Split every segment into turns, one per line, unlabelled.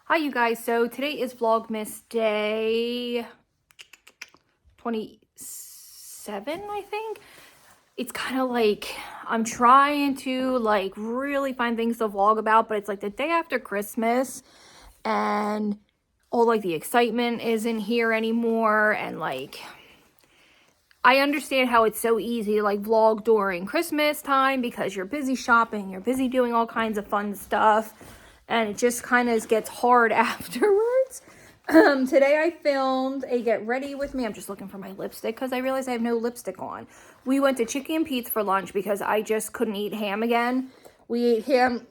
Hi you guys, so today is Vlogmas day 27, I think. It's kind of like I'm trying to really find things to vlog about, but it's like the day after Christmas and all the excitement isn't here anymore, and I understand how it's so easy to vlog during Christmas time because you're busy shopping, you're busy doing all kinds of fun stuff, and it just kind of gets hard afterwards. Today I filmed a get ready with me. I'm just looking for my lipstick because I realized I have no lipstick on. We went to Chicken and Pete's for lunch because I just couldn't eat ham again. We ate ham,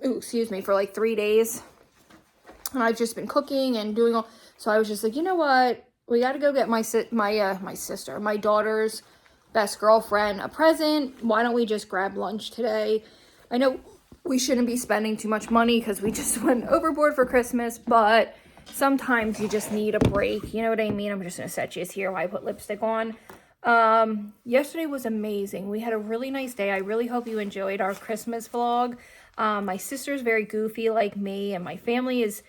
for like 3 days. And I've just been cooking and doing all, so I was just like, you know what? We got to go get my sister, my daughter's best girlfriend, a present. Why don't we just grab lunch today? I know we shouldn't be spending too much money because we just went overboard for Christmas, but sometimes you just need a break. You know what I mean? I'm just going to set you here while I put lipstick on. Yesterday was amazing. We had a really nice day. I really hope you enjoyed our Christmas vlog. My sister's very goofy like me, and my family is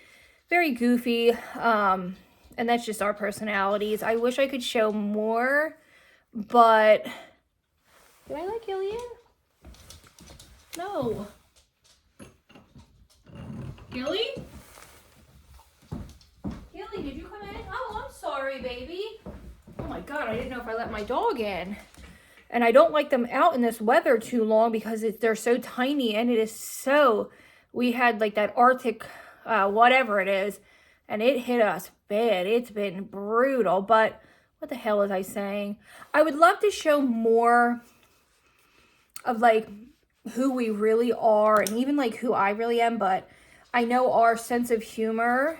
very goofy. And that's just our personalities. I wish I could show more, but did I like Gillian? No. Gilly? Gilly, did you come in? Oh, I'm sorry, baby. Oh my God, I didn't know if I let my dog in. And I don't like them out in this weather too long because they're so tiny, and it is so, we had like that Arctic, whatever it is, and it hit us bad. It's been brutal, but what the hell was I saying? I would love to show more of who we really are, and even who I really am, but I know our sense of humor,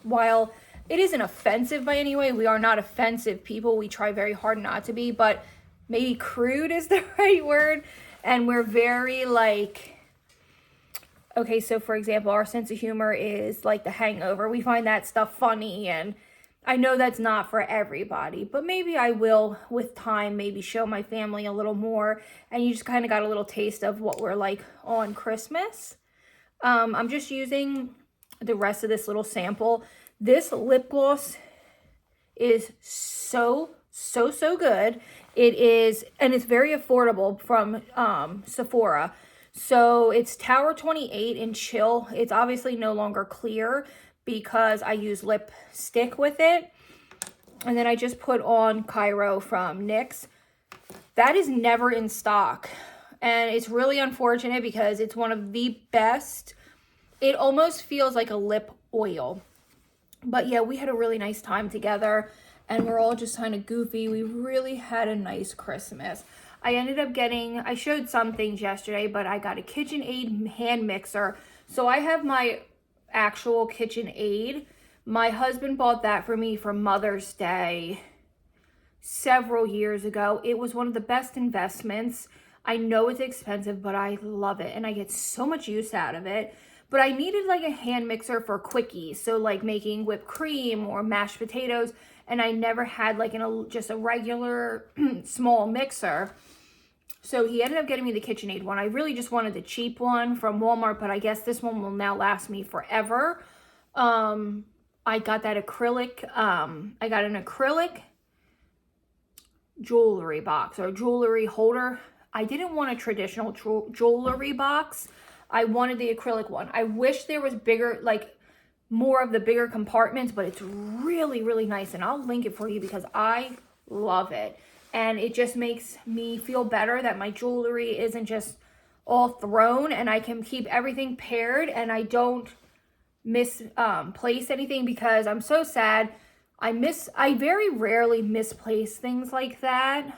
while it isn't offensive by any way, we are not offensive people. We try very hard not to be, but maybe crude is the right word. And we're very okay, so for example, our sense of humor is like The Hangover. We find that stuff funny, and I know that's not for everybody, but maybe I will, with time, maybe show my family a little more, and you just kind of got a little taste of what we're like on Christmas. I'm just using the rest of this little sample. This lip gloss is so good. It is, and it's very affordable from Sephora. So it's Tower 28 in Chill. It's obviously no longer clear because I use lipstick with it. And then I just put on Cairo from NYX. That is never in stock. And it's really unfortunate because it's one of the best. It almost feels like a lip oil. But yeah, we had a really nice time together, and we're all just kind of goofy. We really had a nice Christmas. I ended up getting, I showed some things yesterday, but I got a KitchenAid hand mixer. So I have my actual KitchenAid. My husband bought that for me for Mother's Day several years ago. It was one of the best investments. I know it's expensive, but I love it, and I get so much use out of it. But I needed a hand mixer for quickies, so making whipped cream or mashed potatoes, and I never had just a regular small mixer. So he ended up getting me the KitchenAid one. I really just wanted the cheap one from Walmart, but I guess this one will now last me forever. I got that acrylic, I got an acrylic jewelry box or jewelry holder. I didn't want a traditional jewelry box. I wanted the acrylic one. I wish there was bigger, more of the bigger compartments, but it's really nice, and I'll link it for you because I love it. And it just makes me feel better that my jewelry isn't just all thrown, and I can keep everything paired, and I don't misplace anything because I'm so sad. I very rarely misplace things like that.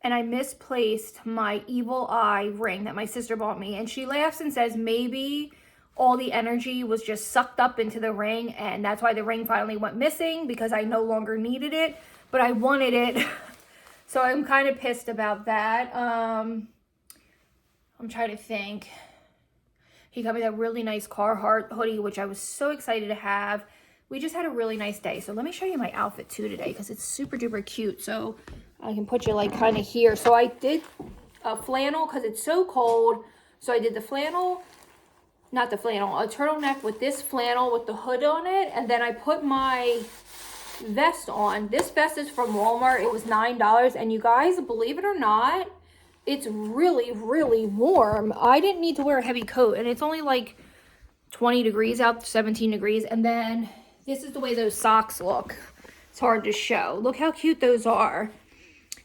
And I misplaced my evil eye ring that my sister bought me. And she laughs and says maybe all the energy was just sucked up into the ring, and that's why the ring finally went missing because I no longer needed it, but I wanted it. So I'm kind of pissed about that. I'm trying to think. He got me that really nice Carhartt hoodie, which I was so excited to have. We just had a really nice day. So let me show you my outfit too today because it's super duper cute. So I can put you kind of here. So I did a flannel because it's so cold. So I did the flannel not the flannel, a turtleneck with this flannel with the hood on it. And then I put my vest on. This vest is from Walmart. It was $9. And you guys, believe it or not, it's really, really warm. I didn't need to wear a heavy coat. And it's only like 20 degrees out, 17 degrees. And then this is the way those socks look. It's hard to show. Look how cute those are.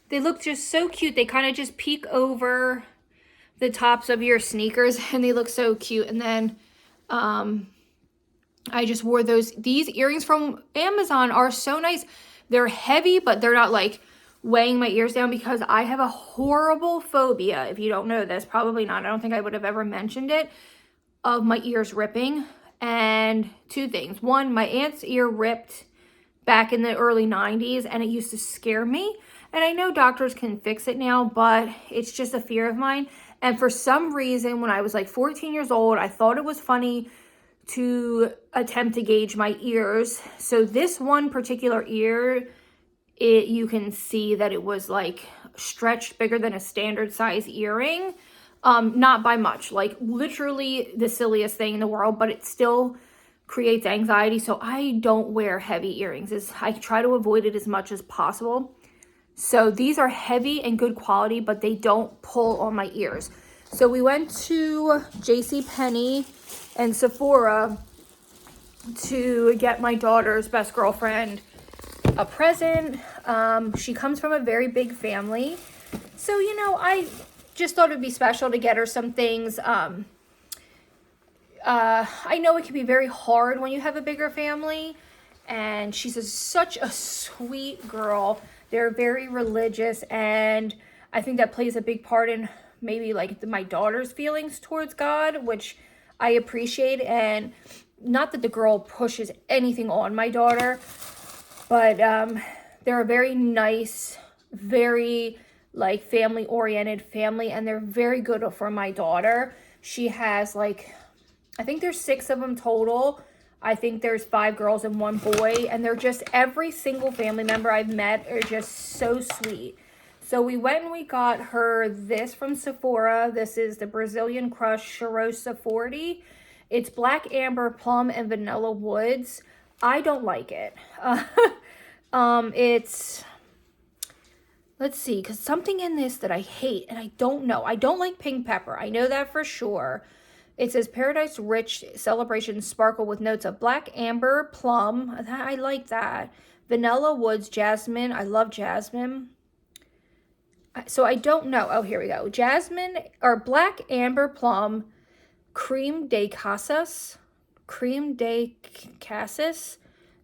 They look just so cute. They kind of just peek over the tops of your sneakers and they look so cute. And then I just wore these earrings from Amazon are so nice. They're heavy, but they're not like weighing my ears down because I have a horrible phobia. If you don't know this, probably not. I don't think I would have ever mentioned it, of my ears ripping. And two things. One, my aunt's ear ripped back in the early 90s and it used to scare me. And I know doctors can fix it now, but it's just a fear of mine. And for some reason, when I was like 14 years old, I thought it was funny to attempt to gauge my ears. So this one particular ear, you can see that it was like stretched bigger than a standard size earring. Not by much, like literally the silliest thing in the world, but it still creates anxiety. So I don't wear heavy earrings. I try to avoid it as much as possible. So these are heavy and good quality, but they don't pull on my ears. So we went to JCPenney and Sephora to get my daughter's best girlfriend a present. She comes from a very big family. So, you know, I just thought it'd be special to get her some things. I know it can be very hard when you have a bigger family. And she's such a sweet girl. They're very religious, and I think that plays a big part in maybe like my daughter's feelings towards God, which I appreciate. And not that the girl pushes anything on my daughter, but they're a very nice, very like family oriented family, and they're very good for my daughter. She has like, I think there's 6 of them total. I think there's 5 girls and 1 boy, and they're just, every single family member I've met are just so sweet. So we went and we got her this from Sephora. This is the Brazilian Crush Cheirosa 40. It's black amber, plum, and vanilla woods. I don't like it. It's, let's see, because something in this that I hate, and I don't know. I don't like pink pepper. I know that for sure. It says Paradise Rich Celebration Sparkle with notes of black amber, plum. I like that. Vanilla woods, jasmine. I love jasmine. So I don't know. Oh, here we go. Jasmine or black amber, plum, creme de casas. Creme de casas.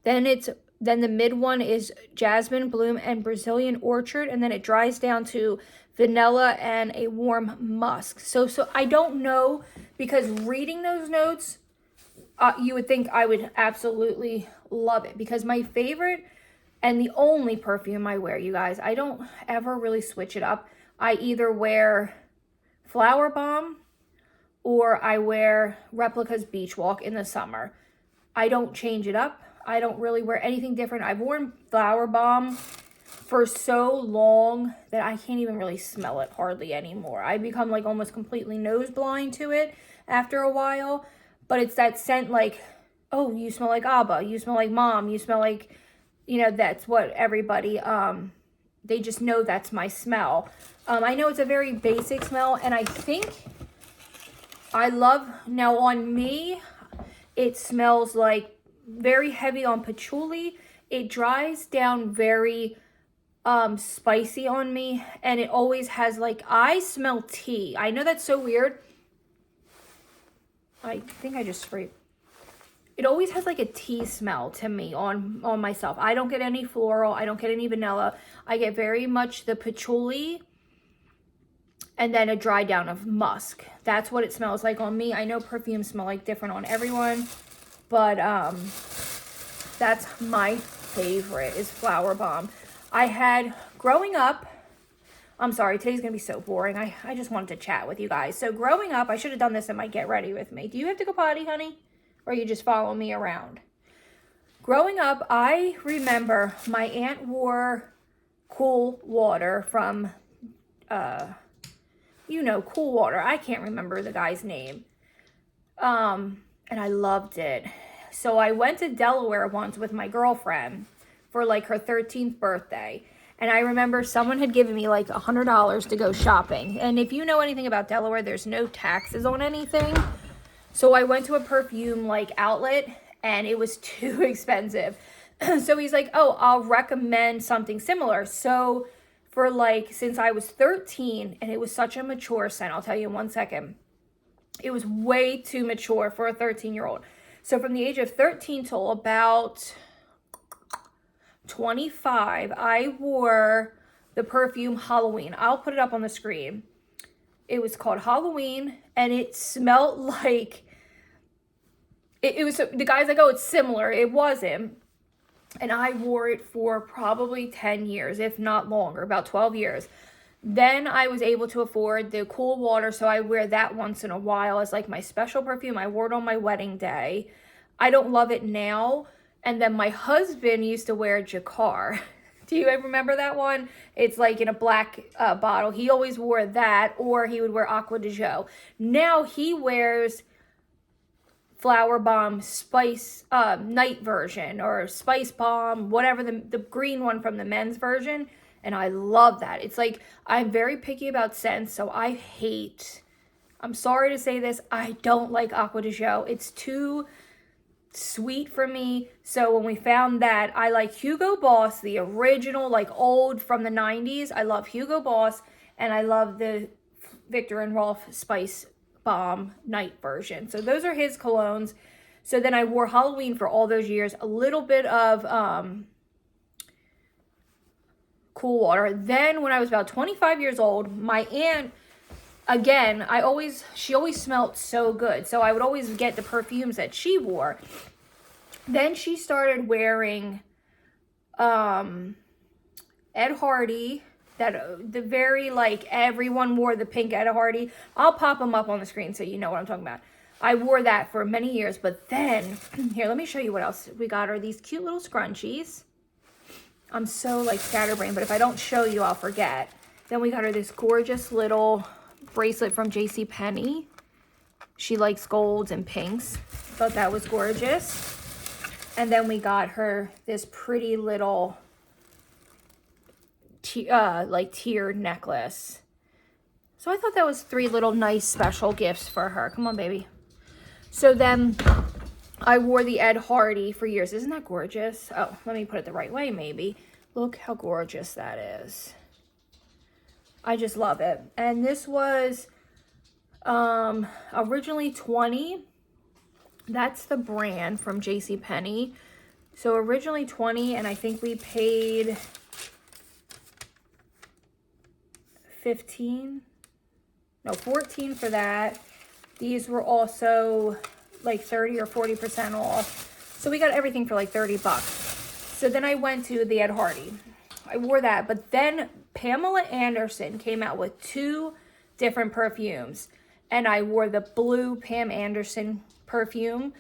Then the mid one is jasmine, bloom, and Brazilian orchard, and then it dries down to vanilla and a warm musk. So I don't know, because reading those notes, you would think I would absolutely love it, because my favorite and the only perfume I wear, you guys, I don't ever really switch it up. I either wear Flower Bomb or I wear Replica's Beach Walk in the summer. I don't change it up. I don't really wear anything different. I've worn Flower Bomb for so long that I can't even really smell it hardly anymore. I become like almost completely nose blind to it after a while. But it's that scent like, oh, you smell like Abba, you smell like Mom, you smell like, you know, that's what everybody, they just know that's my smell. I know it's a very basic smell, and I think I love, now on me, it smells like very heavy on patchouli. It dries down very spicy on me, and it always has like, I smell tea. I know that's so weird. I think I just sprayed. It always has like a tea smell to me on myself. I don't get any floral. I don't get any vanilla. I get very much the patchouli and then a dry down of musk. That's what it smells like on me. I know perfumes smell like different on everyone, but that's my favorite is Flower Bomb. I had, growing up, I'm sorry, today's going to be so boring. I just wanted to chat with you guys. So growing up, I should have done this in my Get Ready With Me. Do you have to go potty, honey? Or you just follow me around? Growing up, I remember my aunt wore Cool Water from, you know, Cool Water. I can't remember the guy's name. And I loved it. So I went to Delaware once with my girlfriend for like her 13th birthday. And I remember someone had given me like $100 to go shopping. And if you know anything about Delaware, there's no taxes on anything. So I went to a perfume like outlet and it was too expensive. So he's like, oh, I'll recommend something similar. So for like, since I was 13 and it was such a mature scent, I'll tell you in 1 second. It was way too mature for a 13-year-old. So from the age of 13 till about 25, I wore the perfume Halloween. I'll put it up on the screen. It was called Halloween, and it smelled like, it was, the guy's like, oh, it's similar. It wasn't. And I wore it for probably 10 years, if not longer, about 12 years. Then I was able to afford the Cool Water, so I wear that once in a while as like my special perfume. I wore it on my wedding day. I don't love it now. And then my husband used to wear Jacquard. Do you ever remember that one? It's like in a black bottle. He always wore that, or he would wear Aqua de Jo. Now he wears Flower Bomb Spice Night version, or Spice Bomb, whatever, the green one from the men's version. And I love that. It's like, I'm very picky about scents, so I'm sorry to say this, I don't like Aqua de Jo. It's too sweet for me. So when we found that, I like Hugo Boss, the original, like old from the 90s. I love Hugo Boss, and I love the Viktor and Rolf Spice Bomb Night version. So those are his colognes. So then I wore Halloween for all those years, a little bit of Cool Water. Then when I was about 25 years old, my aunt, again, she always smelled so good. So I would always get the perfumes that she wore. Then she started wearing Ed Hardy, that the very, like, everyone wore the pink Ed Hardy. I'll pop them up on the screen so you know what I'm talking about. I wore that for many years, but then, here, let me show you what else we got are these cute little scrunchies. I'm so like scatterbrained, but if I don't show you, I'll forget. Then we got her this gorgeous little bracelet from JCPenney. She likes golds and pinks. Thought that was gorgeous. And then we got her this pretty little like tiered necklace. So I thought that was 3 little nice special gifts for her. Come on, baby. So then I wore the Ed Hardy for years. Isn't that gorgeous? Oh, let me put it the right way, maybe. Look how gorgeous that is. I just love it. And this was originally $20. That's the brand from JCPenney. So originally $20, and I think we paid $14 for that. These were also like 30 or 40% off. So we got everything for like $30. So then I went to the Ed Hardy. I wore that, but then Pamela Anderson came out with 2 different perfumes, and I wore the blue Pam Anderson perfume,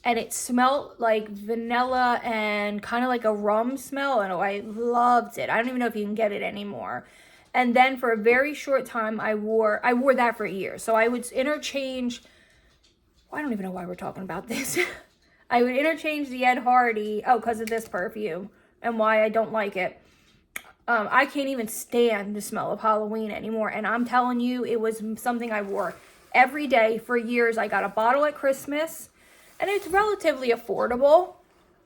and it smelled like vanilla and kind of like a rum smell, and I loved it. I don't even know if you can get it anymore. And then for a very short time, I wore that for a year. So I would interchange, I don't even know why we're talking about this. I would interchange the Ed Hardy, because of this perfume and why I don't like it. I can't even stand the smell of Halloween anymore. And I'm telling you, it was something I wore every day for years. I got a bottle at Christmas, and it's relatively affordable.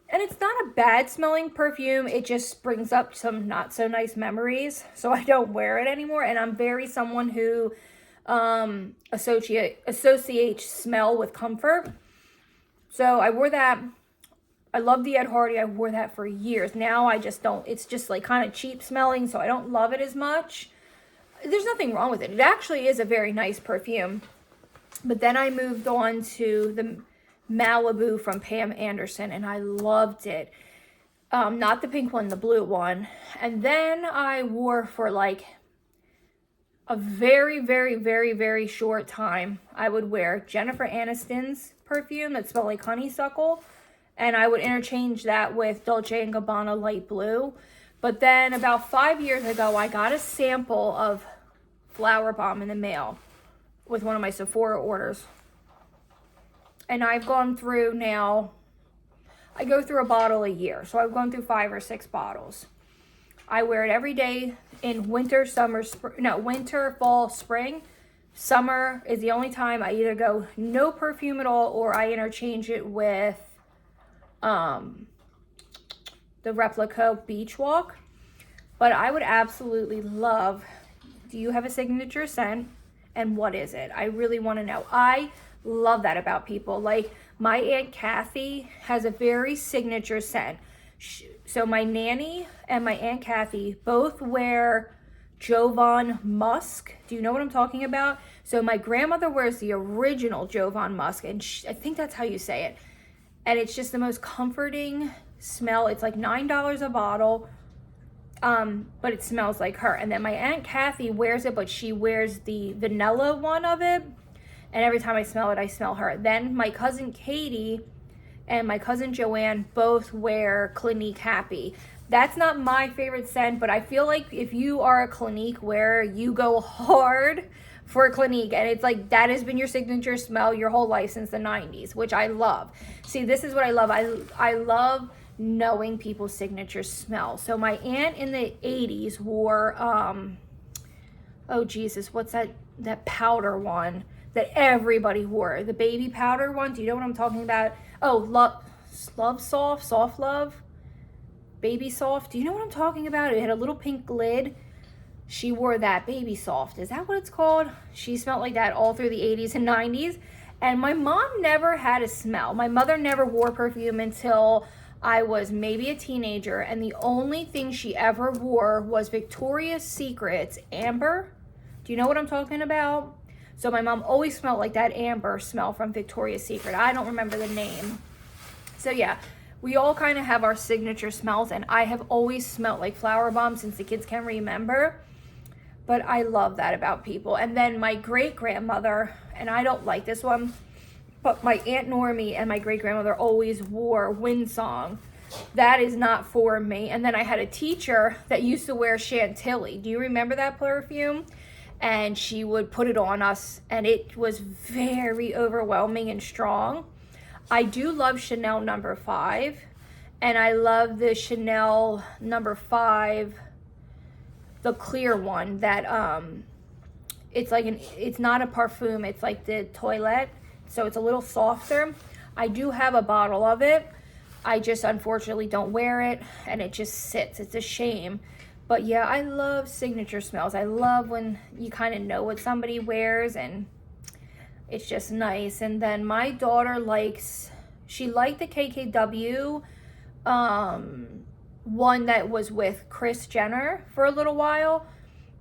And it's not a bad smelling perfume. It just brings up some not so nice memories. So I don't wear it anymore. And I'm very someone who associates smell with comfort. So I wore that. I love the Ed Hardy. I wore that for years. Now I just don't. It's just like kind of cheap smelling, so I don't love it as much. There's nothing wrong with it. It actually is a very nice perfume. But then I moved on to the Malibu from Pam Anderson, and I loved it. Not the pink one, the blue one. And then I wore for like a very, very, very, very short time, I would wear Jennifer Aniston's perfume that smelled like honeysuckle. And I would interchange that with Dolce & Gabbana Light Blue. But then about 5 years ago, I got a sample of Flower Bomb in the mail with one of my Sephora orders. And I've gone through now, I go through a bottle a year. So I've gone through 5 or 6 bottles. I wear it every day in winter, summer, winter, fall, spring. Summer is the only time I either go no perfume at all or I interchange it with the Replica Beach Walk. But I would absolutely love, do you have a signature scent? And what is it? I really want to know. I love that about people. Like my Aunt Kathy has a very signature scent. So my nanny and my Aunt Kathy both wear Jovan Musk. Do you know what I'm talking about? So my grandmother wears the original Jovan Musk, and I think that's how you say it. And it's just the most comforting smell. It's like $9 a bottle, but it smells like her. And then my Aunt Kathy wears it, but she wears the vanilla one of it. And every time I smell it, I smell her. Then my cousin Katie and my cousin Joanne both wear Clinique Happy. That's not my favorite scent, but I feel like if you are a Clinique wearer, you go hard for Clinique. And it's like that has been your signature smell your whole life since the 90s, which I love. See, this is what I love. I love knowing people's signature smell. So my aunt in the 80s wore, oh Jesus, what's that powder one that everybody wore? The baby powder one. Do you know what I'm talking about? Oh, Love Soft, Soft Love, Baby Soft. Do you know what I'm talking about? It had a little pink lid. She wore that, Baby Soft. Is that what it's called? She smelled like that all through the 80s and 90s. And my mom never had a smell. My mother never wore perfume until I was maybe a teenager. And the only thing she ever wore was Victoria's Secret's Amber. Do you know what I'm talking about? So my mom always smelled like that amber smell from Victoria's Secret. I don't remember the name. So yeah, we all kind of have our signature smells, and I have always smelled like Flower Bomb since the kids can remember. But I love that about people. And then my great-grandmother, and I don't like this one, but my Aunt Normie and my great-grandmother always wore Windsong. That is not for me. And then I had a teacher that used to wear Chantilly. Do you remember that perfume? And she would put it on us, and it was very overwhelming and strong. I do love Chanel No. 5, and I love the Chanel No. 5, the clear one that it's like it's not a parfum, it's like the toilette, so it's a little softer. I do have a bottle of it. I just unfortunately don't wear it, and it just sits. It's a shame. But yeah, I love signature smells. I love when you kind of know what somebody wears, and it's just nice. And then my daughter she liked the KKW one that was with Kris Jenner for a little while.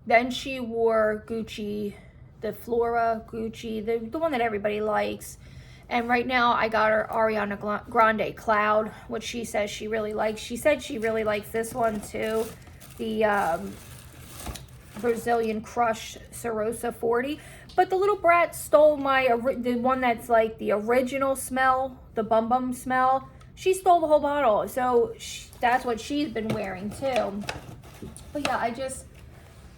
Then she wore Gucci, the Flora Gucci, the one that everybody likes. And right now I got her Ariana Grande Cloud, which she says she really likes. She said she really likes this one too. The Brazilian Crush Serosa 40. But the little brat stole the one that's like the original smell, the Bum Bum smell. She stole the whole bottle. So that's what she's been wearing too. But yeah, I just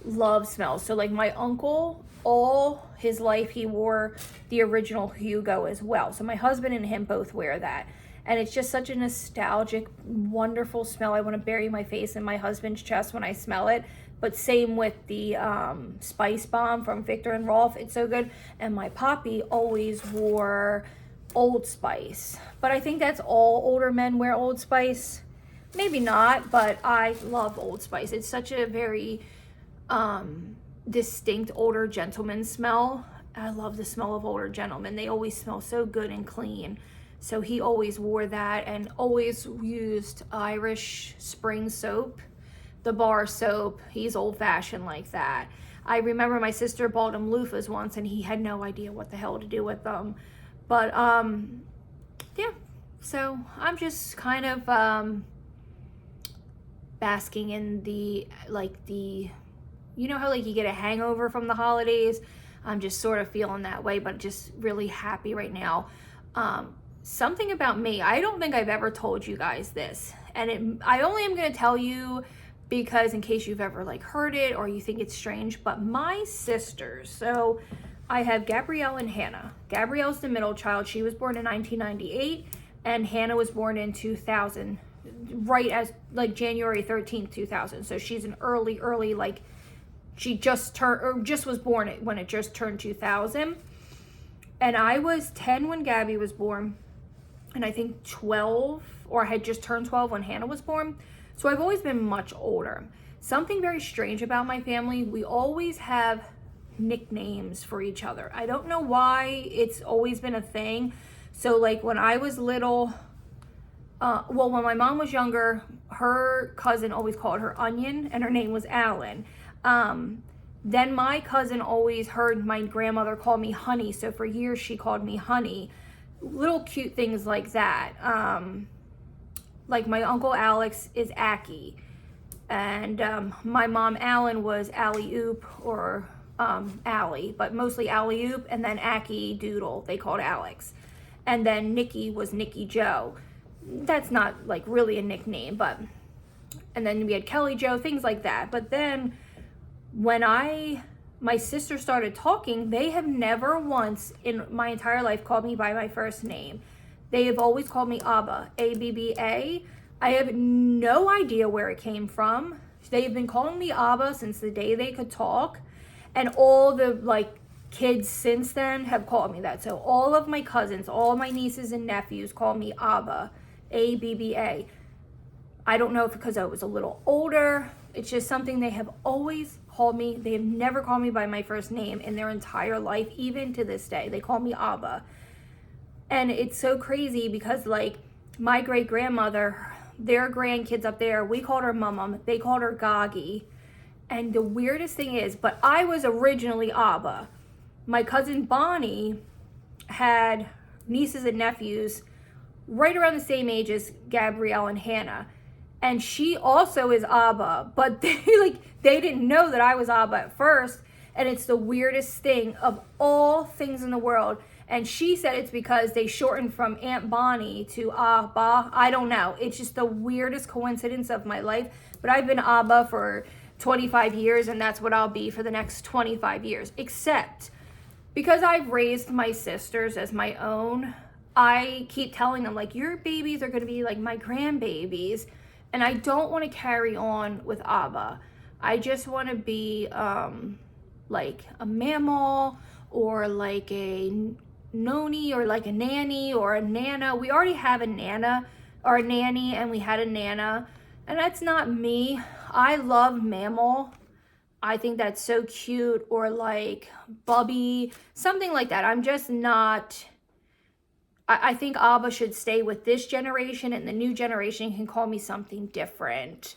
love smells. So like my uncle, all his life he wore the original Hugo as well. So my husband and him both wear that. And it's just such a nostalgic, wonderful smell. I want to bury my face in my husband's chest when I smell it. But same with the Spice Bomb from Viktor and Rolf. It's so good. And my poppy always wore Old Spice. But I think that's all older men wear Old Spice. Maybe not, but I love Old Spice. It's such a very distinct older gentleman smell. I love the smell of older gentlemen. They always smell so good and clean. So he always wore that and always used Irish Spring soap, the bar soap. He's old fashioned like that. I remember my sister bought him loofahs once and he had no idea what the hell to do with them. But yeah, so I'm just kind of basking in the you know how like you get a hangover from the holidays? I'm just sort of feeling that way, but just really happy right now. Something about me, I don't think I've ever told you guys this, and I only am going to tell you because in case you've ever like heard it or you think it's strange, but my sisters, so I have Gabrielle and Hannah. Gabrielle's the middle child. She was born in 1998, and Hannah was born in 2000, right as like January 13th, 2000. So she's an early, like she just turned, or just was born when it just turned 2000. And I was 10 when Gabby was born, and I think 12, or I had just turned 12 when Hannah was born. So I've always been much older. Something very strange about my family, we always have nicknames for each other. I don't know why, it's always been a thing. So like when I was little, well, when my mom was younger, her cousin always called her Onion, and her name was Alan. Then my cousin always heard my grandmother call me Honey, so for years she called me Honey. Little cute things like that. Like my uncle Alex is Aki, and my mom Alan was Alley Oop, or Allie, but mostly Alley Oop, and then Aki Doodle, they called Alex. And then Nikki was Nikki Joe. That's not like really a nickname, but, and then we had Kelly Joe, things like that. But then when my sister started talking, they have never once in my entire life called me by my first name. They have always called me Abba, A-B-B-A. I have no idea where it came from. They have been calling me Abba since the day they could talk. And all the like kids since then have called me that. So all of my cousins, all my nieces and nephews call me Abba, A-B-B-A. I don't know if because I was a little older. It's just something they have always called me. They have never called me by my first name in their entire life, even to this day. They call me Abba. And it's so crazy because like my great grandmother, their grandkids up there, we called her Mum, they called her Gagi. And the weirdest thing is, but I was originally Abba. My cousin Bonnie had nieces and nephews right around the same age as Gabrielle and Hannah. And she also is Abba, but they didn't know that I was Abba at first. And it's the weirdest thing of all things in the world. And she said it's because they shortened from Aunt Bonnie to Abba. I don't know. It's just the weirdest coincidence of my life. But I've been Abba for 25 years, and that's what I'll be for the next 25 years. Except because I've raised my sisters as my own, I keep telling them, like, your babies are going to be like my grandbabies. And I don't want to carry on with Abba. I just want to be like a mammal, or like a noni, or like a nanny, or a nana. We already have a nana, or a nanny, and we had a nana. And that's not me. I love mammal. I think that's so cute. Or like Bubby, something like that. I'm just not... I think Abba should stay with this generation, and the new generation can call me something different.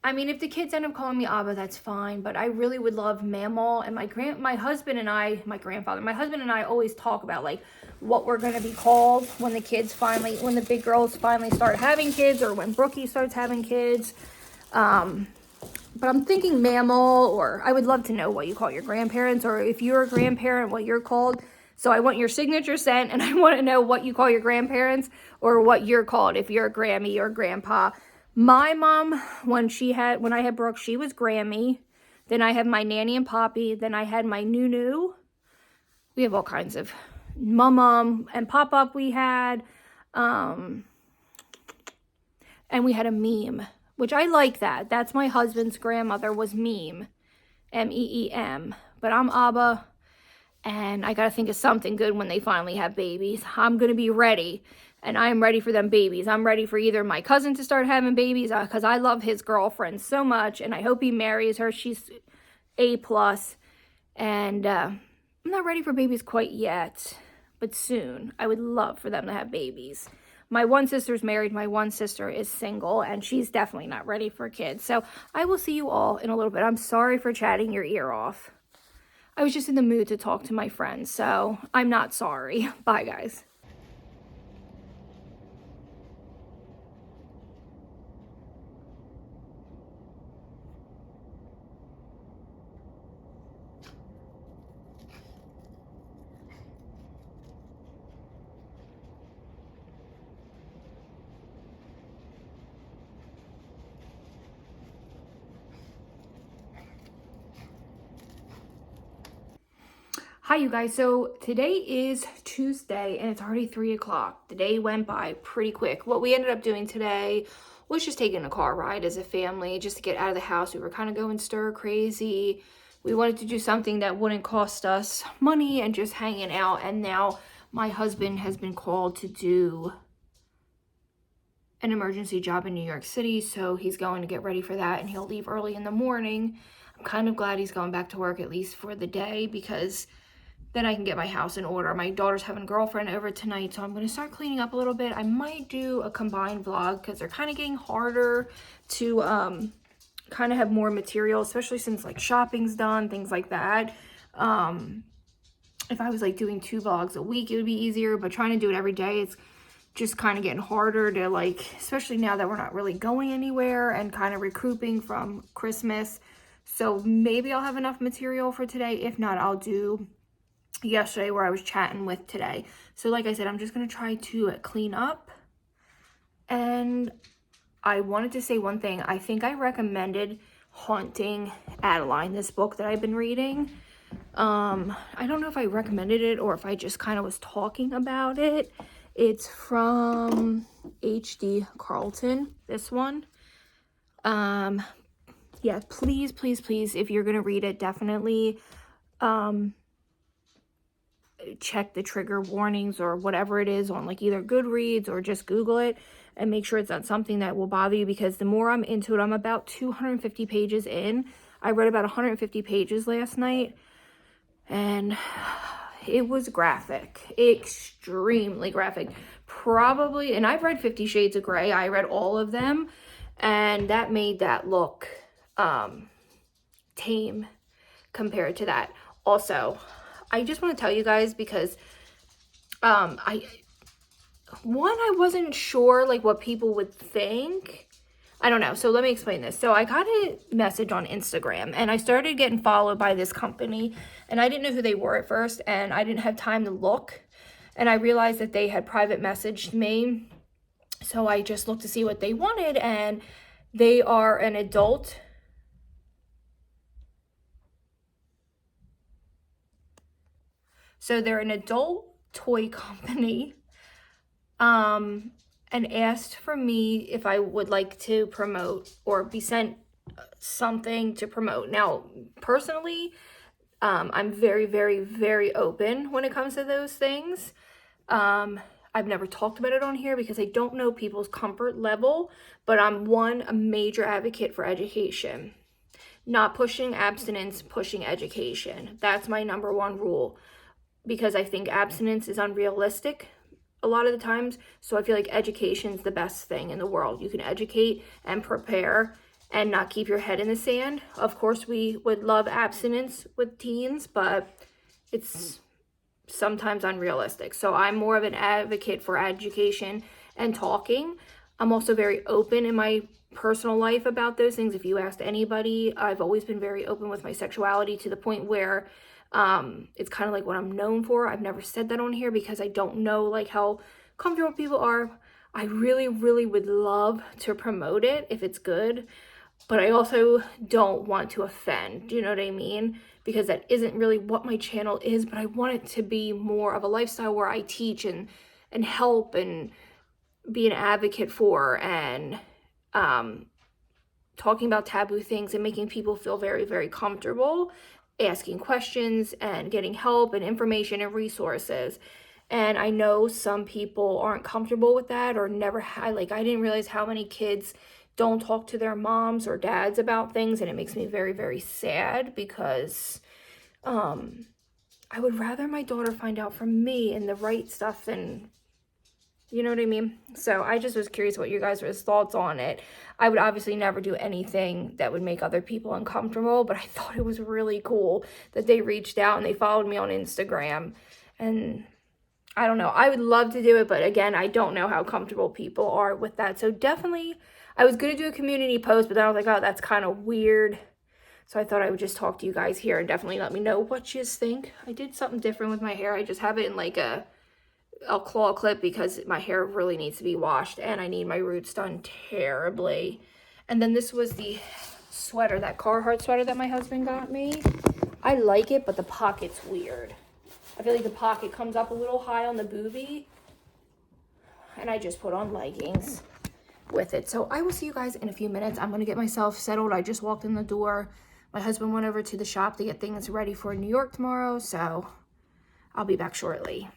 I mean, if the kids end up calling me Abba, that's fine, but I really would love Mammal. And my husband and I always talk about like what we're going to be called when the big girls finally start having kids, or when Brookie starts having kids. But I'm thinking Mammal, or I would love to know what you call your grandparents, or if you're a grandparent, what you're called. So I want your signature sent, and I want to know what you call your grandparents, or what you're called if you're a Grammy or Grandpa. My mom, when I had Brooke, she was Grammy. Then I had my Nanny and Poppy. Then I had my Nunu. We have all kinds of Mum and Pop-Up we had. And we had a Meme, which I like that. That's my husband's grandmother was Meme, M-E-E-M. But I'm Abba. And I got to think of something good when they finally have babies. I'm going to be ready. And I'm ready for them babies. I'm ready for either my cousin to start having babies, because I love his girlfriend so much. And I hope he marries her. She's A+. And I'm not ready for babies quite yet. But soon. I would love for them to have babies. My one sister's married. My one sister is single. And she's definitely not ready for kids. So I will see you all in a little bit. I'm sorry for chatting your ear off. I was just in the mood to talk to my friends, so I'm not sorry. Bye, guys. Hi you guys, so today is Tuesday and it's already 3 o'clock. The day went by pretty quick. What we ended up doing today was just taking a car ride as a family just to get out of the house. We were kind of going stir crazy. We wanted to do something that wouldn't cost us money and just hanging out. And now my husband has been called to do an emergency job in New York City, so he's going to get ready for that and he'll leave early in the morning. I'm kind of glad he's going back to work, at least for the day, because then I can get my house in order. My daughter's having a girlfriend over tonight, so I'm going to start cleaning up a little bit. I might do a combined vlog because they're kind of getting harder to kind of have more material, especially since like shopping's done, things like that. If I was like doing 2 vlogs a week, it would be easier, but trying to do it every day, it's just kind of getting harder to, like, especially now that we're not really going anywhere and kind of recouping from Christmas. So maybe I'll have enough material for today. If not, I'll do yesterday where I was chatting with today. So like I said, I'm just going to try to clean up. And I wanted to say one thing. I think I recommended Haunting Adeline, this book that I've been reading. I don't know if I recommended it or if I just kind of was talking about it. It's from H.D. Carlton, this one. Yeah, please, please, please, if you're going to read it, definitely check the trigger warnings or whatever it is on like either Goodreads or just Google it and make sure it's not something that will bother you, because the more I'm into it, I'm about 250 pages in. I read about 150 pages last night and it was graphic, extremely graphic. Probably, and I've read 50 Shades of Grey. I read all of them and that made that look tame compared to that. Also, I just want to tell you guys because I wasn't sure like what people would think. I don't know. So let me explain this. So I got a message on Instagram and I started getting followed by this company and I didn't know who they were at first and I didn't have time to look, and I realized that they had private messaged me. So I just looked to see what they wanted, and they are an adult So they're an adult toy company, and asked for me if I would like to promote or be sent something to promote. Now, personally, I'm very, very, very open when it comes to those things. I've never talked about it on here because I don't know people's comfort level, but I'm a major advocate for education. Not pushing abstinence, pushing education. That's my number one rule, because I think abstinence is unrealistic a lot of the times. So I feel like education is the best thing in the world. You can educate and prepare and not keep your head in the sand. Of course, we would love abstinence with teens, but it's sometimes unrealistic. So I'm more of an advocate for education and talking. I'm also very open in my personal life about those things. If you asked anybody, I've always been very open with my sexuality, to the point where it's kind of like what I'm known for. I've never said that on here because I don't know like how comfortable people are. I really, really would love to promote it if it's good, but I also don't want to offend, do you know what I mean? Because that isn't really what my channel is, but I want it to be more of a lifestyle where I teach and help and be an advocate for, and talking about taboo things and making people feel very, very comfortable asking questions and getting help and information and resources. And I know some people aren't comfortable with that or never had, like, I didn't realize how many kids don't talk to their moms or dads about things, and it makes me very, very sad, because I would rather my daughter find out from me and the right stuff than, you know what I mean? So I just was curious what you guys' thoughts on it. I would obviously never do anything that would make other people uncomfortable, but I thought it was really cool that they reached out and they followed me on Instagram. And I don't know, I would love to do it, but again, I don't know how comfortable people are with that. So definitely, I was going to do a community post, but then I was like, oh, that's kind of weird. So I thought I would just talk to you guys here and definitely let me know what you think. I did something different with my hair. I just have it in like a claw clip because my hair really needs to be washed and I need my roots done terribly. And then this was the sweater, that Carhartt sweater that my husband got me. I like it, but the pocket's weird. I feel like the pocket comes up a little high on the boobie. And I just put on leggings with it. So I will see you guys in a few minutes. I'm going to get myself settled. I just walked in the door. My husband went over to the shop to get things ready for New York tomorrow. So I'll be back shortly.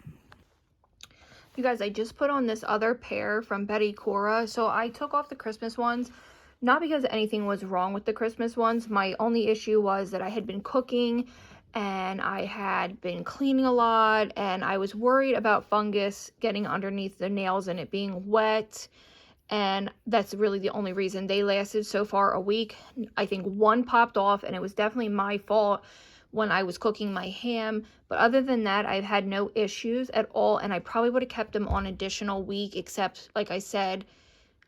You guys, I just put on this other pair from Betty Cora. So I took off the Christmas ones. Not because anything was wrong with the Christmas ones. My only issue was that I had been cooking and I had been cleaning a lot, and I was worried about fungus getting underneath the nails and it being wet, and that's really the only reason. They lasted so far a week. I think one popped off, and it was definitely my fault when I was cooking my ham, but other than that, I've had no issues at all, and I probably would have kept them on additional week, except, like I said,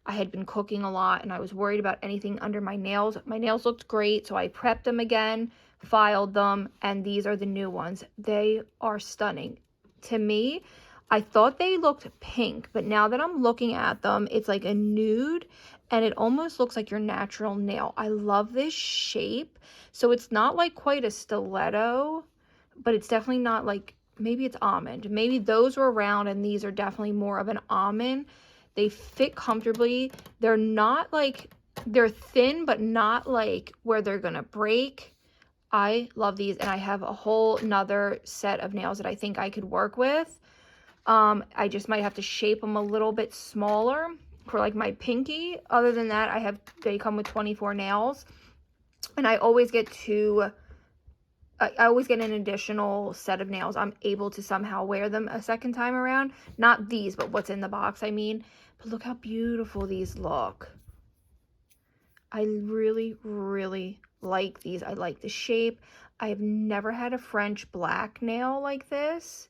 I had been cooking a lot and I was worried about anything under my nails. My nails looked great, so I prepped them again, filed them, and these are the new ones. They are stunning. To me, I thought they looked pink, but now that I'm looking at them, it's like a nude and it almost looks like your natural nail. I love this shape. So it's not like quite a stiletto, but it's definitely not like, maybe it's almond. Maybe those were round and these are definitely more of an almond. They fit comfortably. They're not like, they're thin, but not like where they're gonna break. I love these, and I have a whole nother set of nails that I think I could work with. I just might have to shape them a little bit smaller for like my pinky. Other than that, they come with 24 nails, and I always get an additional set of nails. I'm able to somehow wear them a second time around. Not these, but what's in the box, I mean. But look how beautiful these look. I really, really like these. I like the shape. I have never had a French black nail like this.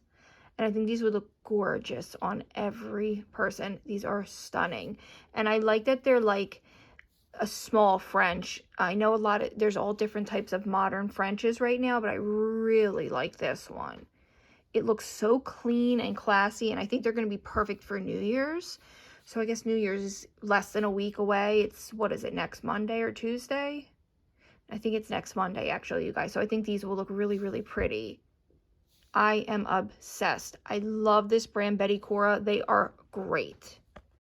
And I think these would look gorgeous on every person. These are stunning. And I like that they're like a small French. I know there's all different types of modern Frenches right now, but I really like this one. It looks so clean and classy, and I think they're going to be perfect for New Year's. So I guess New Year's is less than a week away. It's, what is it, next Monday or Tuesday? I think it's next Monday, actually, you guys. So I think these will look really, really pretty. I am obsessed. I love this brand, Betty Cora. They are great.